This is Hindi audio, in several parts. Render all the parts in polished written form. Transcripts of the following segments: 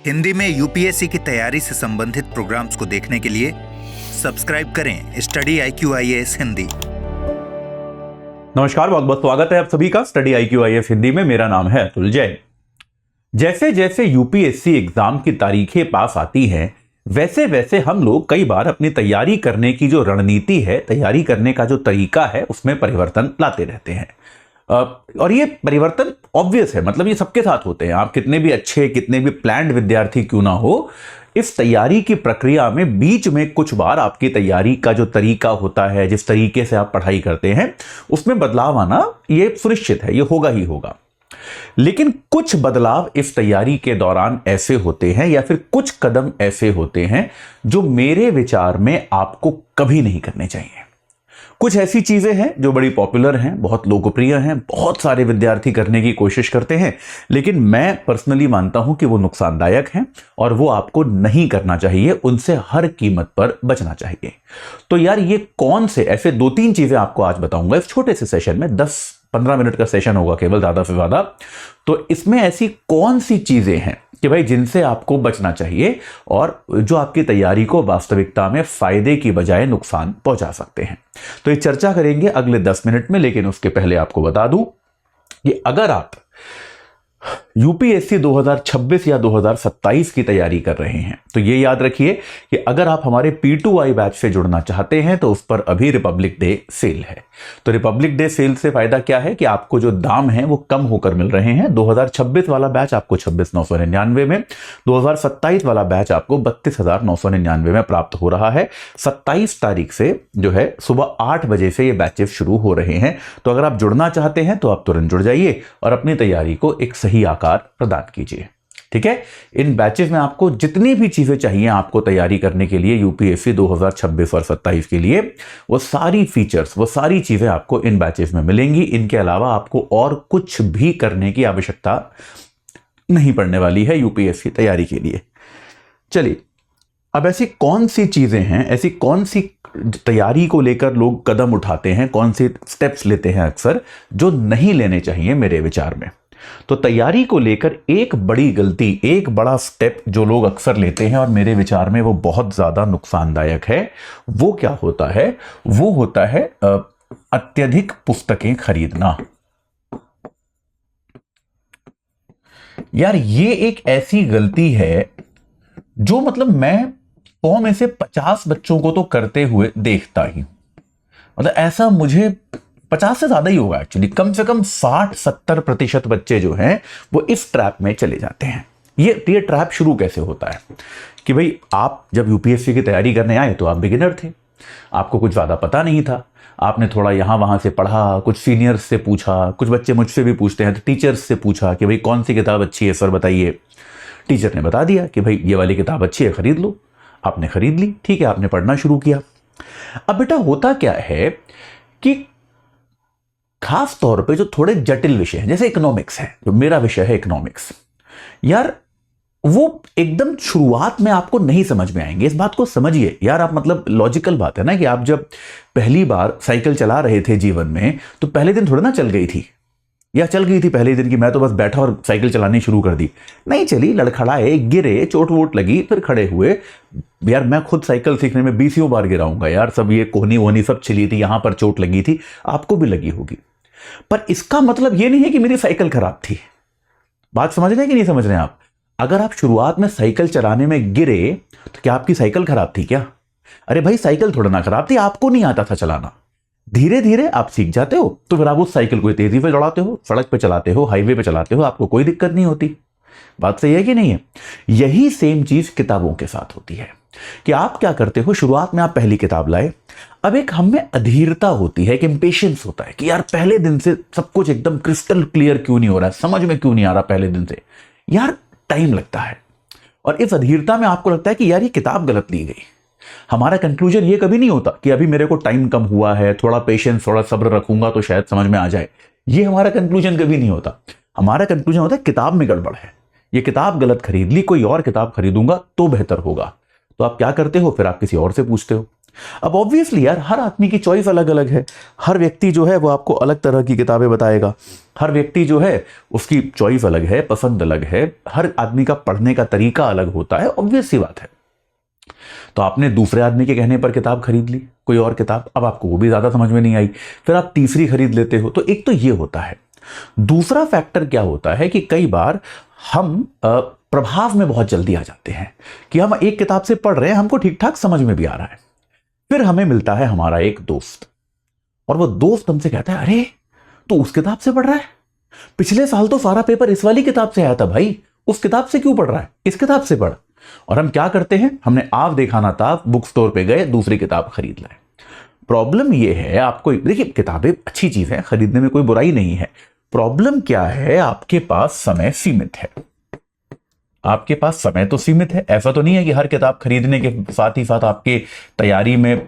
हिंदी में यूपीएससी की तैयारी से संबंधित प्रोग्राम्स को देखने के लिए सब्सक्राइब करें स्टडी IQIAS हिंदी। नमस्कार, बहुत बहुत स्वागत है आप सभी का स्टडी IQIAS हिंदी में। मेरा नाम है अतुल जैन। जैसे जैसे यूपीएससी एग्जाम की तारीखें पास आती हैं, वैसे वैसे हम लोग कई बार अपनी तैयारी करने की जो रणनीति है, तैयारी करने का जो तरीका है, उसमें परिवर्तन लाते रहते हैं। और ये परिवर्तन ऑब्वियस है, मतलब ये सबके साथ होते हैं। आप कितने भी अच्छे, कितने भी प्लान्ड विद्यार्थी क्यों ना हो, इस तैयारी की प्रक्रिया में बीच में कुछ बार आपकी तैयारी का जो तरीका होता है, जिस तरीके से आप पढ़ाई करते हैं, उसमें बदलाव आना ये सुनिश्चित है, ये होगा ही होगा। लेकिन कुछ बदलाव इस तैयारी के दौरान ऐसे होते हैं, या फिर कुछ कदम ऐसे होते हैं जो मेरे विचार में आपको कभी नहीं करने चाहिए। कुछ ऐसी चीजें हैं जो बड़ी पॉपुलर हैं, बहुत लोकप्रिय हैं, बहुत सारे विद्यार्थी करने की कोशिश करते हैं, लेकिन मैं पर्सनली मानता हूं कि वो नुकसानदायक हैं और वो आपको नहीं करना चाहिए, उनसे हर कीमत पर बचना चाहिए। तो यार, ये कौन से ऐसे 2-3 चीजें आपको आज बताऊंगा इस छोटे से सेशन में। 10-15 मिनट का सेशन होगा केवल, ज्यादा से ज्यादा। तो इसमें ऐसी कौन सी चीजें हैं कि भाई जिनसे आपको बचना चाहिए और जो आपकी तैयारी को वास्तविकता में फायदे की बजाय नुकसान पहुंचा सकते हैं। तो ये चर्चा करेंगे अगले 10 मिनट में। लेकिन उसके पहले आपको बता दूं कि अगर आप यूपीएससी 2026 या 2027 की तैयारी कर रहे हैं, तो ये याद रखिए कि अगर आप हमारे P2I बैच से जुड़ना चाहते हैं तो उस पर अभी रिपब्लिक डे सेल है। तो रिपब्लिक डे सेल से फायदा क्या है कि आपको जो दाम है वो कम होकर मिल रहे हैं। 2026 वाला बैच आपको 26,999 में, 2027 वाला बैच आपको 32,999 में प्राप्त हो रहा है। 27 तारीख से जो है सुबह 8 बजे से ये बैचेस शुरू हो रहे हैं। तो अगर आप जुड़ना चाहते हैं तो आप तुरंत जुड़ जाइए और अपनी तैयारी को एक सही आकार प्रदान कीजिए। ठीक है, इन बैचेस में आपको जितनी भी चीजें चाहिए आपको तैयारी करने के लिए यूपीएससी 2026 और 27 के लिए, वो सारी फीचर्स, वो सारी चीजें आपको इन बैचेस में मिलेंगी। इनके अलावा आपको और कुछ भी करने की आवश्यकता नहीं पड़ने वाली है यूपीएससी तैयारी के लिए। चलिए, अब ऐसी कौन सी चीजें हैं, ऐसी कौन सी तैयारी को लेकर लोग कदम उठाते हैं, कौन से स्टेप्स लेते हैं अक्सर, जो नहीं लेने चाहिए मेरे विचार में। तो तैयारी को लेकर एक बड़ी गलती, एक बड़ा स्टेप जो लोग अक्सर लेते हैं और मेरे विचार में वो बहुत ज्यादा नुकसानदायक है, वो क्या होता है? वो होता है अत्यधिक पुस्तकें खरीदना। यार, ये एक ऐसी गलती है जो मतलब मैं 100 में से 50 बच्चों को तो करते हुए देखता ही, मतलब ऐसा मुझे 50 से ज्यादा ही होगा एक्चुअली, कम से कम 60-70% बच्चे जो हैं वो इस ट्रैप में चले जाते हैं। ये ट्रैप शुरू कैसे होता है कि भाई आप जब यूपीएससी की तैयारी करने आए तो आप बिगिनर थे, आपको कुछ ज्यादा पता नहीं था। आपने थोड़ा यहां वहां से पढ़ा, कुछ सीनियर्स से पूछा, कुछ बच्चे मुझसे भी पूछते हैं तो टीचर्स से पूछा कि भाई कौन सी किताब अच्छी है सर बताइए। टीचर ने बता दिया कि भाई ये वाली किताब अच्छी है, खरीद लो। आपने खरीद ली, ठीक है, आपने पढ़ना शुरू किया। अब बेटा होता क्या है कि खास तौर पे जो थोड़े जटिल विषय हैं, जैसे इकोनॉमिक्स है, जो मेरा विषय है इकोनॉमिक्स, यार वो एकदम शुरुआत में आपको नहीं समझ में आएंगे। इस बात को समझिए यार आप, मतलब लॉजिकल बात है ना कि आप जब पहली बार साइकिल चला रहे थे जीवन में, तो पहले दिन थोड़ा ना चल गई थी, या चल गई थी पहले दिन की मैं तो बस बैठा और साइकिल चलानी शुरू कर दी। नहीं चली, लड़खड़ाए, गिरे, चोट वोट लगी, फिर खड़े हुए। यार मैं खुद साइकिल सीखने में 20 बार गिराऊंगा यार, सब ये कोहनी वोहनी सब छिली थी, यहां पर चोट लगी थी, आपको भी लगी होगी। पर इसका मतलब ये नहीं है कि मेरी साइकिल खराब थी। बात समझ रहे हैं कि नहीं समझ रहे हैं आप? अगर आप शुरुआत में साइकिल चलाने में गिरे तो क्या आपकी साइकिल खराब थी क्या? अरे भाई, साइकिल थोड़ा ना खराब थी, आपको नहीं आता था चलाना। धीरे धीरे आप सीख जाते हो, तो फिर आप उस साइकिल को तेजी पे दौड़ाते हो, सड़क पे चलाते हो, हाईवे पे चलाते हो, आपको कोई दिक्कत नहीं होती। बात सही है कि नहीं है? यही सेम चीज किताबों के साथ होती है कि आप क्या करते हो, शुरुआत में आप पहली किताब लाए, अब एक हम में अधीरता होती है, एक इंपेशेंस होता है कि यार पहले दिन से सब कुछ एकदम क्रिस्टल क्लियर क्यों नहीं हो रहा है, समझ में क्यों नहीं आ रहा पहले दिन से, यार टाइम लगता है। और इस अधीरता में आपको लगता है कि यार ये किताब गलत ली गई। हमारा कंक्लूजन ये कभी नहीं होता कि अभी मेरे को टाइम कम हुआ है, थोड़ा पेशेंस, थोड़ा सब्र रखूंगा तो शायद समझ में आ जाए। ये हमारा कंक्लूजन कभी नहीं होता। हमारा कंक्लूजन होता है किताब में गड़बड़ है, ये किताब गलत खरीद ली, कोई और किताब खरीदूंगा तो बेहतर होगा। तो आप क्या करते हो, फिर आप किसी और से पूछते हो। अब ऑब्वियसली यार हर आदमी की चॉइस अलग अलग है, हर व्यक्ति जो है वो आपको अलग तरह की किताबें बताएगा, हर व्यक्ति जो है उसकी चॉइस अलग है, पसंद अलग है, हर आदमी का पढ़ने का तरीका अलग होता है, ऑब्वियस सी बात है। तो आपने दूसरे आदमी के कहने पर किताब खरीद ली, कोई और किताब, अब आपको वो भी ज्यादा समझ में नहीं आई, फिर आप तीसरी खरीद लेते हो। तो एक तो ये होता है। दूसरा फैक्टर क्या होता है कि कई बार हम प्रभाव में बहुत जल्दी आ जाते हैं कि हम एक किताब से पढ़ रहे हैं, हमको ठीक ठाक समझ में भी आ रहा है, फिर हमें मिलता है हमारा एक दोस्त, और वो दोस्त हमसे कहता है, अरे तू उस किताब से पढ़ रहा है, पिछले साल तो सारा पेपर इस वाली किताब से आया था भाई, उस किताब से क्यों पढ़ रहा है, इस किताब से पढ़। और हम क्या करते हैं, हमने आप देखा ना ताब बुक स्टोर पे गए, दूसरी किताब खरीद लाए। प्रॉब्लम ये है, आपको देखिए किताबें अच्छी चीज है, खरीदने में कोई बुराई नहीं है। प्रॉब्लम क्या है, आपके पास समय सीमित है। आपके पास समय तो सीमित है, ऐसा तो नहीं है कि हर किताब खरीदने के साथ ही साथ आपके तैयारी में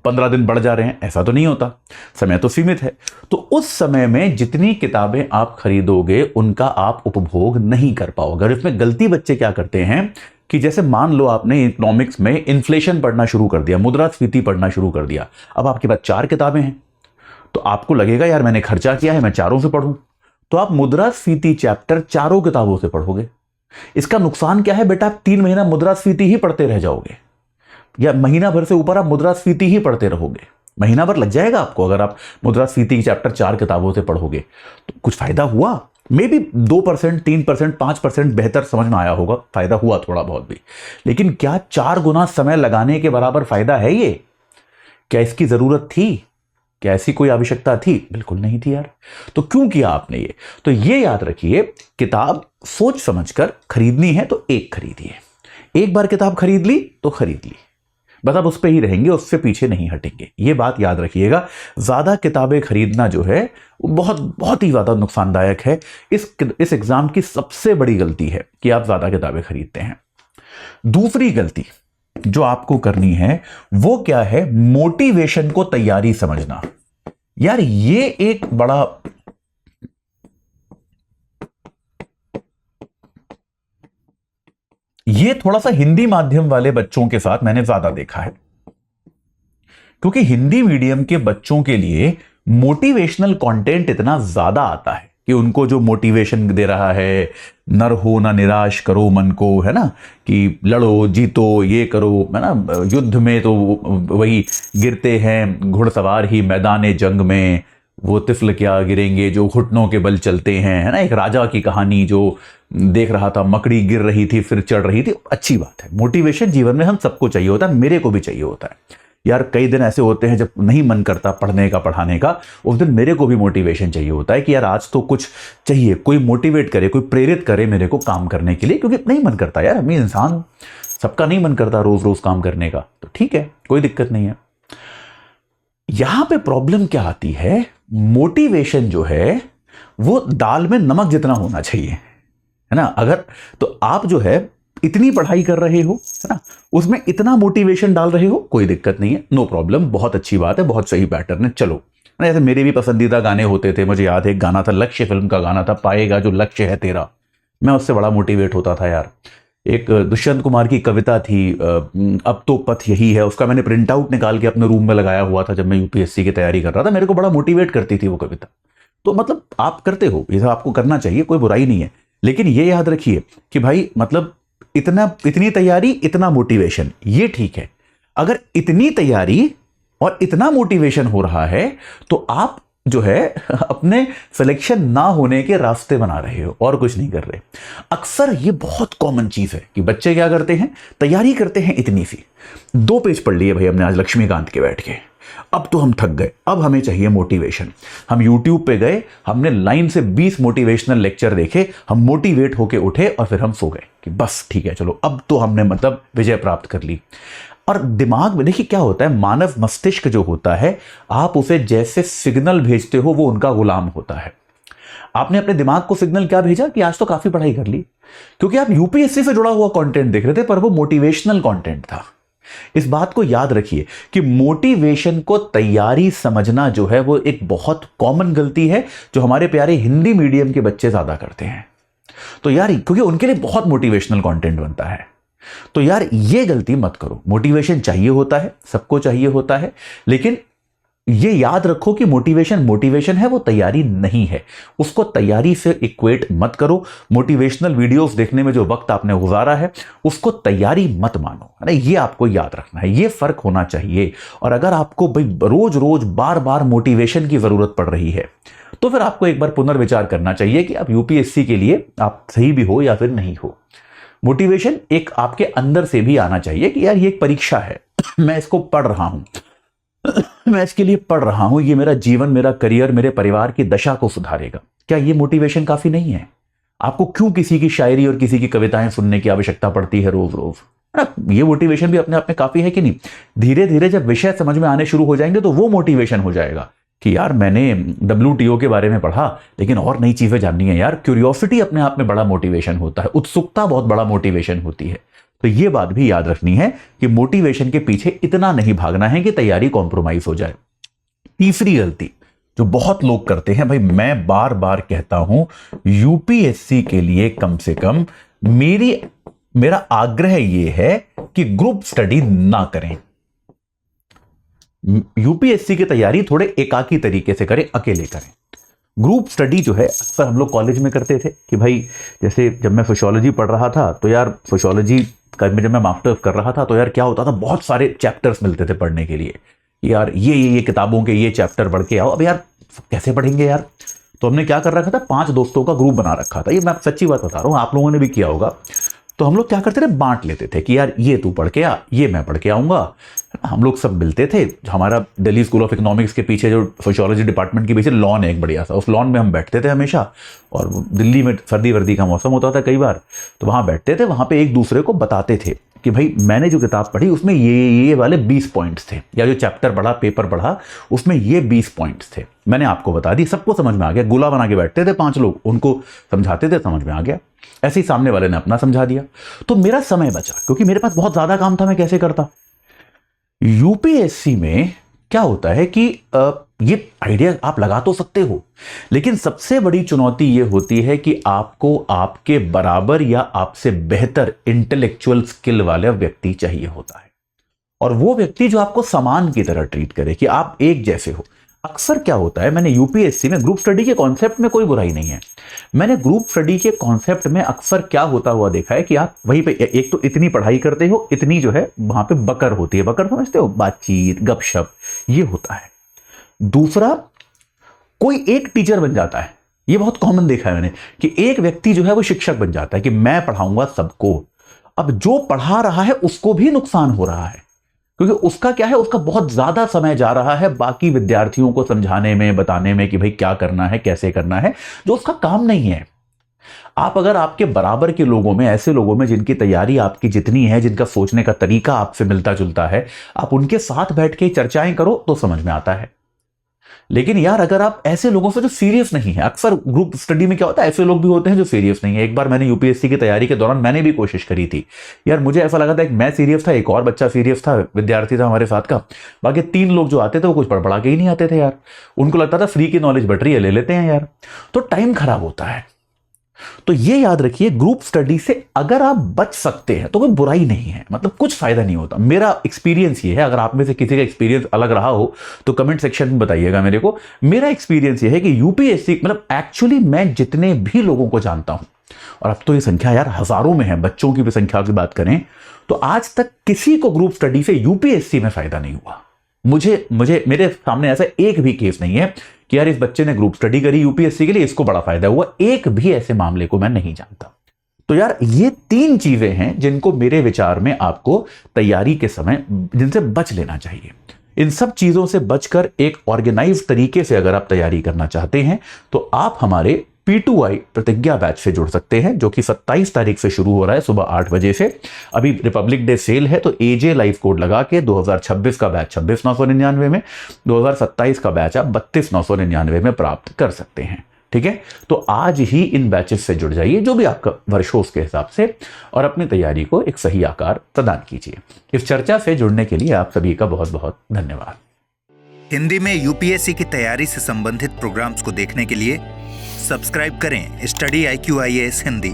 15 दिन बढ़ जा रहे हैं, ऐसा तो नहीं होता। समय तो सीमित है, तो उस समय में जितनी किताबें आप खरीदोगे उनका आप उपभोग नहीं कर पाओगे। और इसमें गलती बच्चे क्या करते हैं कि जैसे मान लो आपने इकोनॉमिक्स में इन्फ्लेशन पढ़ना शुरू कर दिया, मुद्रास्फीति पढ़ना शुरू कर दिया, अब आपके पास 4 किताबें हैं, तो आपको लगेगा यार मैंने खर्चा किया है, मैं चारों से पढ़ूं, तो आप मुद्रास्फीति चैप्टर चारों किताबों से पढ़ोगे। इसका नुकसान क्या है बेटा, आप 3 महीना मुद्रास्फीति ही पढ़ते रह जाओगे, या महीना भर से ऊपर आप मुद्रास्फीति ही पढ़ते रहोगे। महीना भर लग जाएगा आपको अगर आप मुद्रास्फीति की चैप्टर 4 किताबों से पढ़ोगे। तो कुछ फायदा हुआ, मे बी 2%, 3%, 5% बेहतर समझ में आया होगा, फायदा हुआ थोड़ा बहुत भी, लेकिन क्या 4 गुना समय लगाने के बराबर फायदा है ये? क्या इसकी जरूरत थी? क्या ऐसी कोई आवश्यकता थी? बिल्कुल नहीं थी यार। तो क्यों किया आपने ये? तो ये याद रखिए, किताब सोच समझकर खरीदनी है तो एक खरीदिए। एक बार किताब खरीद ली तो खरीद ली, बस अब उस पे ही रहेंगे, उससे पीछे नहीं हटेंगे। ये बात याद रखिएगा। ज्यादा किताबें खरीदना जो है वो बहुत बहुत ही ज्यादा नुकसानदायक है। इस एग्जाम की सबसे बड़ी गलती है कि आप ज्यादा किताबें खरीदते हैं। दूसरी गलती जो आपको करनी है वो क्या है, मोटिवेशन को तैयारी समझना। यार ये एक बड़ा ये थोड़ा सा हिंदी माध्यम वाले बच्चों के साथ मैंने ज्यादा देखा है, क्योंकि हिंदी मीडियम के बच्चों के लिए मोटिवेशनल कंटेंट इतना ज्यादा आता है कि उनको जो मोटिवेशन दे रहा है, नर हो ना निराश करो मन को, है ना, कि लड़ो जीतो ये करो, है ना, युद्ध में तो वही गिरते हैं घुड़सवार ही मैदान जंग में, वो तिफल क्या गिरेंगे जो घुटनों के बल चलते हैं, है ना, एक राजा की कहानी जो देख रहा था, मकड़ी गिर रही थी फिर चढ़ रही थी। अच्छी बात है, मोटिवेशन जीवन में हम सबको चाहिए होता है, मेरे को भी चाहिए होता है यार। कई दिन ऐसे होते हैं जब नहीं मन करता पढ़ने का पढ़ाने का, उस दिन मेरे को भी मोटिवेशन चाहिए होता है कि यार आज तो कुछ चाहिए, कोई मोटिवेट करे, कोई प्रेरित करे मेरे को काम करने के लिए, क्योंकि नहीं मन करता यार, हमें इंसान सबका नहीं मन करता रोज रोज काम करने का। तो ठीक है, कोई दिक्कत नहीं है। यहां पे प्रॉब्लम क्या आती है, मोटिवेशन जो है वो दाल में नमक जितना होना चाहिए, है ना। अगर तो आप जो है इतनी पढ़ाई कर रहे हो, है ना, उसमें इतना मोटिवेशन डाल रहे हो, कोई दिक्कत नहीं है, नो प्रॉब्लम, बहुत अच्छी बात है, बहुत सही पैटर्न है, चलो। ऐसे मेरे भी पसंदीदा गाने होते थे, मुझे याद है एक गाना था, लक्ष्य फिल्म का गाना था, पाएगा जो लक्ष्य है तेरा, मैं उससे बड़ा मोटिवेट होता था यार। एक दुष्यंत कुमार की कविता थी, अब तो पथ यही है, उसका मैंने प्रिंट आउट निकाल के अपने रूम में लगाया हुआ था जब मैं यूपीएससी की तैयारी कर रहा था, मेरे को बड़ा मोटिवेट करती थी वो कविता। तो मतलब आप करते हो, ये आपको करना चाहिए, कोई बुराई नहीं है, लेकिन ये याद रखिए कि भाई मतलब इतनी तैयारी इतना मोटिवेशन, ये ठीक है। अगर इतनी तैयारी और इतना मोटिवेशन हो रहा है तो आप जो है अपने सिलेक्शन ना होने के रास्ते बना रहे हो और कुछ नहीं कर रहे। अक्सर ये बहुत कॉमन चीज है कि बच्चे क्या करते हैं, तैयारी करते हैं इतनी सी, 2 पेज पढ़ लिए भाई हमने आज लक्ष्मीकांत के बैठ के, अब तो हम थक गए, अब हमें चाहिए मोटिवेशन। हम YouTube पे गए, हमने लाइन से 20 मोटिवेशनल लेक्चर देखे, हम मोटिवेट होके उठे और फिर हम सो गए कि बस ठीक है चलो अब तो हमने मतलब विजय प्राप्त कर ली। और दिमाग में देखिए क्या होता है, मानव मस्तिष्क जो होता है, आप उसे जैसे सिग्नल भेजते हो वो उनका गुलाम होता है। आपने अपने दिमाग को सिग्नल क्या भेजा कि आज तो काफी पढ़ाई कर ली, क्योंकि आप यूपीएससी से जुड़ा हुआ कंटेंट देख रहे थे, पर वो मोटिवेशनल कंटेंट था। इस बात को याद रखिए कि मोटिवेशन को तैयारी समझना जो है वो एक बहुत कॉमन गलती है जो हमारे प्यारे हिंदी मीडियम के बच्चे ज्यादा करते हैं। तो यार क्योंकि उनके लिए बहुत मोटिवेशनल कंटेंट बनता है, तो यार ये गलती मत करो। मोटिवेशन चाहिए होता है, सबको चाहिए होता है, लेकिन ये याद रखो कि मोटिवेशन है, वो तैयारी नहीं है। उसको तैयारी से इक्वेट मत करो। मोटिवेशनल वीडियोस देखने में जो वक्त आपने गुजारा है उसको तैयारी मत मानो, है ना। ये आपको याद रखना है, ये फर्क होना चाहिए। और अगर आपको भाई रोज रोज बार बार मोटिवेशन की जरूरत पड़ रही है तो फिर आपको एक बार पुनर्विचार करना चाहिए कि आप यूपीएससी के लिए आप सही भी हो या फिर नहीं हो। मोटिवेशन एक आपके अंदर से भी आना चाहिए कि यार ये एक परीक्षा है, मैं इसको पढ़ रहा हूं, मैं इसके लिए पढ़ रहा हूं, ये मेरा जीवन, मेरा करियर, मेरे परिवार की दशा को सुधारेगा। क्या ये मोटिवेशन काफी नहीं है? आपको क्यों किसी की शायरी और किसी की कविताएं सुनने की आवश्यकता पड़ती है रोज रोज, है ना। ये मोटिवेशन भी अपने आप में काफी है कि नहीं। धीरे धीरे जब विषय समझ में आने शुरू हो जाएंगे तो वो मोटिवेशन हो जाएगा कि यार मैंने WTO के बारे में पढ़ा, लेकिन और नई चीजें जाननी है यार। क्यूरियोसिटी अपने आप में बड़ा मोटिवेशन होता है, उत्सुकता बहुत बड़ा मोटिवेशन होती है। तो ये बात भी याद रखनी है कि मोटिवेशन के पीछे इतना नहीं भागना है कि तैयारी कॉम्प्रोमाइज हो जाए। तीसरी गलती जो बहुत लोग करते हैं, भाई मैं बार बार कहता हूं, यूपीएससी के लिए कम से कम मेरा आग्रह यह है कि ग्रुप स्टडी ना करें। यूपीएससी की तैयारी थोड़े एकाकी तरीके से करें, अकेले करें। ग्रुप स्टडी जो है अक्सर हम लोग कॉलेज में करते थे कि भाई जैसे जब मैं सोशियोलॉजी पढ़ रहा था तो यार सोशियोलॉजी जब मैं मास्टर्स कर रहा था तो यार क्या होता था, बहुत सारे चैप्टर्स मिलते थे पढ़ने के लिए। यार ये किताबों के ये चैप्टर पढ़ के आओ। अब यार कैसे पढ़ेंगे यार, तो हमने क्या कर रखा था, 5 दोस्तों का ग्रुप बना रखा था। ये मैं सच्ची बात बता रहा हूँ, आप लोगों ने भी किया होगा। तो हम लोग क्या करते थे, बांट लेते थे कि यार ये तू पढ़ के आ, ये मैं पढ़ के आऊंगा। हम लोग सब मिलते थे। हमारा दिल्ली स्कूल ऑफ इकोनॉमिक्स के पीछे जो सोशियोलॉजी डिपार्टमेंट के पीछे लॉन है एक बढ़िया सा, उस लॉन में हम बैठते थे हमेशा। और दिल्ली में सर्दी वर्दी का मौसम होता था कई बार, तो वहां बैठते थे, वहां पे एक दूसरे को बताते थे कि भाई मैंने जो किताब पढ़ी उसमें ये वाले 20 पॉइंट्स थे, या जो चैप्टर पढ़ा, पेपर पढ़ा, उसमें ये 20 पॉइंट्स थे, मैंने आपको बता दी। सबको समझ में आ गया। गोला बना के बैठते थे 5 लोग, उनको समझाते थे, समझ में आ गया। ऐसे ही सामने वाले ने अपना समझा दिया, तो मेरा समय बचा, क्योंकि मेरे पास बहुत ज्यादा काम था, मैं कैसे करता। यूपीएससी में क्या होता है कि ये आइडिया आप लगा तो सकते हो, लेकिन सबसे बड़ी चुनौती ये होती है कि आपको आपके बराबर या आपसे बेहतर इंटेलेक्चुअल स्किल वाला व्यक्ति चाहिए होता है, और वो व्यक्ति जो आपको समान की तरह ट्रीट करे, कि आप एक जैसे हो। अक्सर क्या होता है, मैंने यूपीएससी में ग्रुप स्टडी के कॉन्सेप्ट में कोई बुराई नहीं है, मैंने ग्रुप स्टडी के कॉन्सेप्ट में अक्सर क्या होता हुआ देखा है कि आप वहीं पे एक तो इतनी पढ़ाई करते हो, इतनी जो है वहां पे बकर होती है। बकर समझते हो, बातचीत, गपशप, ये होता है। दूसरा, कोई एक टीचर बन जाता है। ये बहुत कॉमन देखा है मैंने कि एक व्यक्ति जो है वो शिक्षक बन जाता है कि मैं पढ़ाऊंगा सबको। अब जो पढ़ा रहा है उसको भी नुकसान हो रहा है, क्योंकि उसका क्या है, उसका बहुत ज्यादा समय जा रहा है बाकी विद्यार्थियों को समझाने में, बताने में कि भाई क्या करना है, कैसे करना है, जो उसका काम नहीं है। आप अगर आपके बराबर के लोगों में, ऐसे लोगों में जिनकी तैयारी आपकी जितनी है, जिनका सोचने का तरीका आपसे मिलता जुलता है, आप उनके साथ बैठ के चर्चाएं करो तो समझ में आता है। लेकिन यार अगर आप ऐसे लोगों से जो सीरियस नहीं है, अक्सर ग्रुप स्टडी में क्या होता है, ऐसे लोग भी होते हैं जो सीरियस नहीं है। एक बार मैंने यूपीएससी की तैयारी के दौरान मैंने भी कोशिश करी थी यार, मुझे ऐसा लगा था, एक मैं सीरियस था, एक और बच्चा सीरियस था, विद्यार्थी था हमारे साथ का, बाकी 3 लोग जो आते थे वो कुछ पढ़ पढ़ा के ही नहीं आते थे यार। उनको लगता था फ्री की नॉलेज बढ़ रही है, ले लेते हैं यार, तो टाइम खराब होता है। तो ये याद रखिए, ग्रुप स्टडी से अगर आप बच सकते हैं तो कोई बुराई नहीं है, मतलब कुछ फायदा नहीं होता। मेरा एक्सपीरियंस ये है, अगर आप में से किसी का एक्सपीरियंस अलग रहा हो तो कमेंट सेक्शन में बताइएगा मेरे को। मेरा एक्सपीरियंस ये है कि यूपीएससी, मतलब एक्चुअली मैं जितने भी लोगों को जानता हूं, और अब तो ये संख्या यार हजारों में है, बच्चों की भी संख्या की बात करें तो आज तक किसी को ग्रुप स्टडी से यूपीएससी में फायदा नहीं हुआ। मुझे मेरे सामने ऐसा एक भी केस नहीं है कि यार इस बच्चे ने ग्रुप स्टडी करी यूपीएससी के लिए, इसको बड़ा फायदा हुआ। एक भी ऐसे मामले को मैं नहीं जानता। तो यार ये 3 चीजें हैं जिनको मेरे विचार में आपको तैयारी के समय जिनसे बच लेना चाहिए। इन सब चीजों से बचकर एक ऑर्गेनाइज तरीके से अगर आप तैयारी करना चाहते हैं तो आप हमारे P2I प्रतिज्ञा बैच से जुड़ सकते हैं, जो कि 27 तारीख से शुरू हो रहा है सुबह 8 बजे से। अभी रिपब्लिक डे सेल है, तो AJ लाइव कोड लगा के 2026 का बैच 26,999 में, 2027 का बैच आप 32,999 में प्राप्त कर सकते हैं। ठीक है, तो आज ही इन बैचेस से जुड़ जाइए, जो भी आपका वर्ष हो उसके हिसाब से, और अपनी तैयारी को एक सही आकार प्रदान कीजिए। इस चर्चा से जुड़ने के लिए आप सभी का बहुत बहुत धन्यवाद। हिंदी में यूपीएससी की तैयारी से संबंधित प्रोग्राम्स को देखने के लिए सब्सक्राइब करें स्टडी IQ IAS हिंदी।